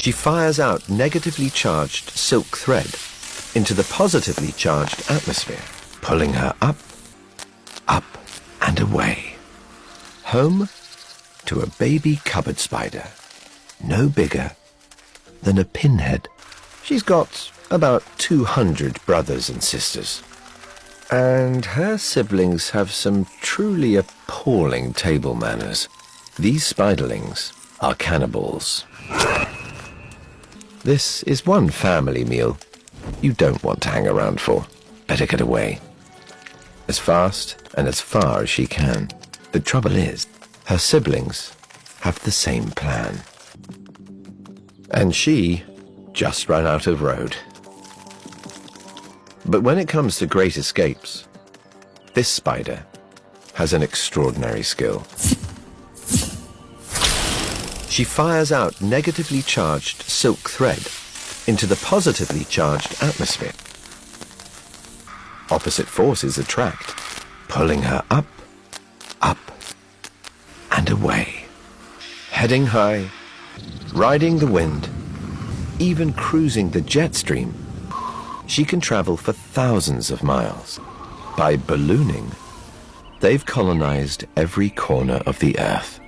She fires out negatively charged silk thread into the positively charged atmosphere, pulling her up, up and away. Home to a baby cupboard spider, no bigger than a pinhead. She's got about 200 brothers and sisters, and her siblings have some truly appalling table manners. These spiderlings are cannibals. This is one family meal you don't want to hang around for. Better get away. As fast and as far as she can. The trouble is, her siblings have the same plan. And she just ran out of road. But when it comes to great escapes, this spider has an extraordinary skill. She fires out negatively charged silk thread into the positively charged atmosphere. Opposite forces attract, pulling her up, up, and away. Heading high, riding the wind, even cruising the jet stream, she can travel for thousands of miles. By ballooning, they've colonized every corner of the Earth.